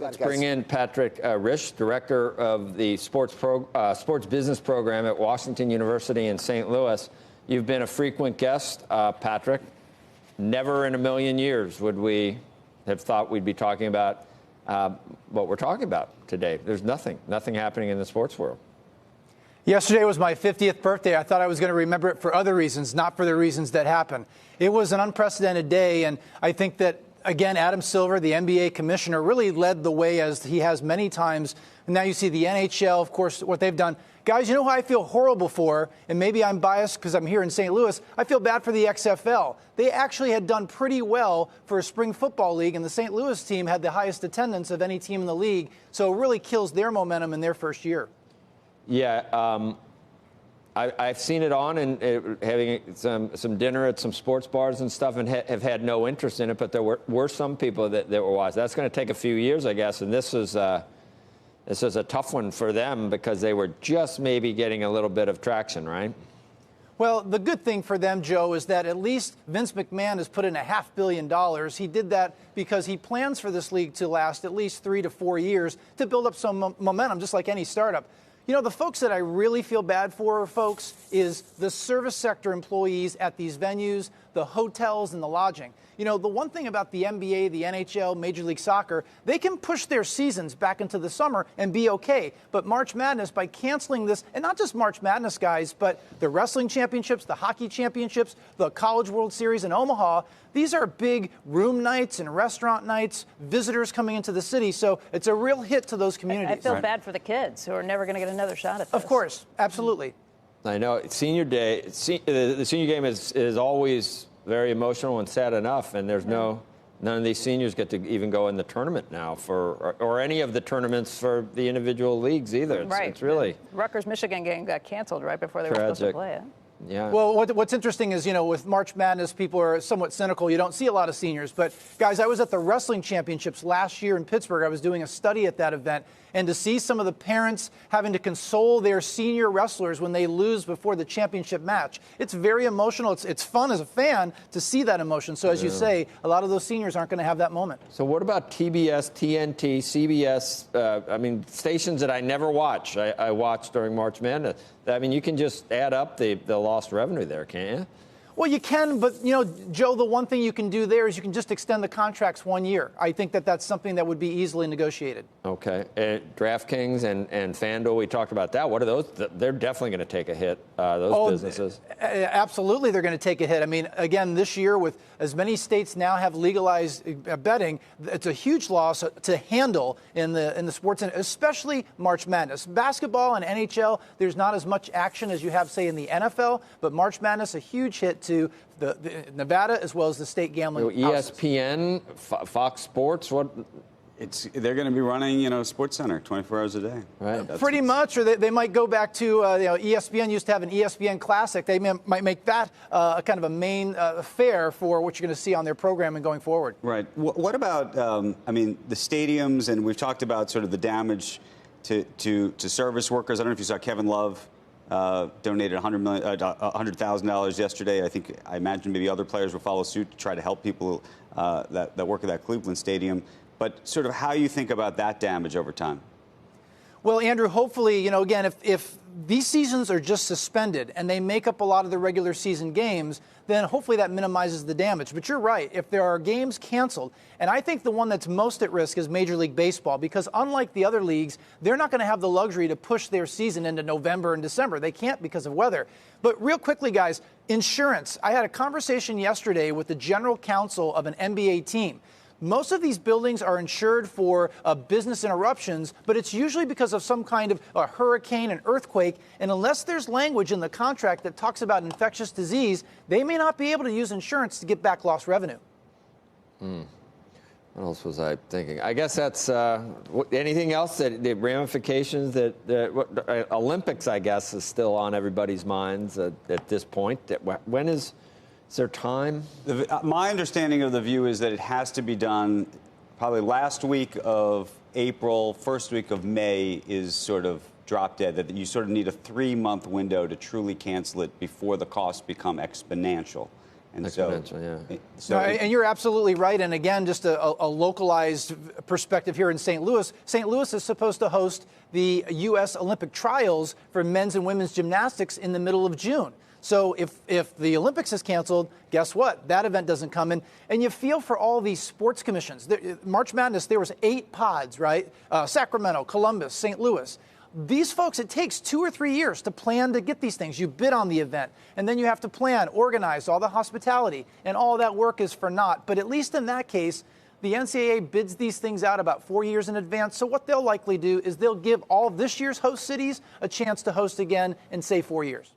Let's bring in Patrick Rishe, director of the sports business program at Washington University in St. Louis. You've been a frequent guest, Patrick. Never in a million years would we have thought we'd be talking about what we're talking about today. There's nothing happening in the sports world. Yesterday was my 50th birthday. I thought I was going to remember it for other reasons, not for the reasons that happened. It was an unprecedented day, and I think that, again, Adam Silver, the NBA commissioner, really led the way as he has many times. And now you see the NHL, of course, what they've done. Guys, you know who I feel horrible for, and maybe I'm biased because I'm here in St. Louis, I feel bad for the XFL. They actually had done pretty well for a spring football league, and the St. Louis team had the highest attendance of any team in the league, so it really kills their momentum in their first year. Yeah, I've seen it on and having some dinner at some sports bars and stuff, and have had no interest in it. But there were some people that were watching. That's going to take a few years, I guess. And this is a tough one for them because they were just maybe getting a little bit of traction, right? Well, the good thing for them, Joe, is that at least Vince McMahon has put in $500 million. He did that because he plans for this league to last at least 3 to 4 years to build up some momentum, just like any startup. You know, the folks that I really feel bad for, folks, is the service sector employees at these venues, the hotels and the lodging. You know, the one thing about the NBA, the NHL, Major League Soccer, they can push their seasons back into the summer and be okay. But March Madness, by canceling this, and not just March Madness, guys, but the wrestling championships, the hockey championships, the College World Series in Omaha, these are big room nights and restaurant nights, visitors coming into the city. So it's a real hit to those communities. I feel bad for the kids who are never going to get another shot at this. Of course. Absolutely. I know. Senior day, the senior game is always very emotional and sad enough, and there's none of these seniors get to even go in the tournament now or any of the tournaments for the individual leagues either. It's really Rutgers-Michigan game got canceled right before they were supposed to play it. Yeah. Well, what's interesting is, you know, with March Madness, people are somewhat cynical. You don't see a lot of seniors. But, guys, I was at the wrestling championships last year in Pittsburgh. I was doing a study at that event. And to see some of the parents having to console their senior wrestlers when they lose before the championship match, it's very emotional. It's fun as a fan to see that emotion. So, as you say, a lot of those seniors aren't going to have that moment. So what about TBS, TNT, CBS, I mean, stations that I never watch, I watch during March Madness. I mean, you can just add up the lost revenue there, can't you? Well, you can, but, you know, Joe, the one thing you can do there is you can just extend the contracts 1 year. I think that's something that would be easily negotiated. Okay. DraftKings and FanDuel, we talked about that. What are those? They're definitely going to take a hit, those businesses. Absolutely, they're going to take a hit. I mean, again, this year, with as many states now have legalized betting, it's a huge loss to handle in the sports, and especially March Madness. Basketball and NHL, there's not as much action as you have, say, in the NFL, but March Madness, a huge hit to the Nevada as well as the state gambling ESPN, Fox Sports, what? They're going to be running, you know, SportsCenter 24 hours a day. Right. Pretty much, or they might go back to, you know, ESPN used to have an ESPN Classic. They might make that kind of a main fare for what you're going to see on their programming going forward. Right. What about, I mean, the stadiums, and we've talked about sort of the damage to service workers. I don't know if you saw Kevin Love donated $100,000 yesterday. I imagine maybe other players will follow suit to try to help people that work at that Cleveland stadium. But sort of how you think about that damage over time. Well, Andrew, hopefully, you know, again, if these seasons are just suspended and they make up a lot of the regular season games, then hopefully that minimizes the damage. But you're right. If there are games canceled, and I think the one that's most at risk is Major League Baseball, because unlike the other leagues, they're not going to have the luxury to push their season into November and December. They can't because of weather. But real quickly, guys, insurance. I had a conversation yesterday with the general counsel of an NBA team. Most of these buildings are insured for business interruptions, but it's usually because of some kind of a hurricane, an earthquake, and unless there's language in the contract that talks about infectious disease, they may not be able to use insurance to get back lost revenue. What else was I thinking? I guess that's anything else that the ramifications that Olympics, I guess, is still on everybody's minds at this point. When is there time? My understanding of the view is that it has to be done probably last week of April, first week of May is sort of drop dead, that you sort of need a 3-month window to truly cancel it before the costs become exponential. And so, No, and you're absolutely right. And again, just a localized perspective here in St. Louis. St. Louis is supposed to host the U.S. Olympic trials for men's and women's gymnastics in the middle of June. So if the Olympics is canceled, guess what? That event doesn't come in. And you feel for all these sports commissions. March Madness, there was 8 pods, right? Sacramento, Columbus, St. Louis. These folks, it takes 2 or 3 years to plan to get these things. You bid on the event, and then you have to plan, organize all the hospitality, and all that work is for naught. But at least in that case, the NCAA bids these things out about 4 years in advance. So what they'll likely do is they'll give all of this year's host cities a chance to host again in, say, 4 years.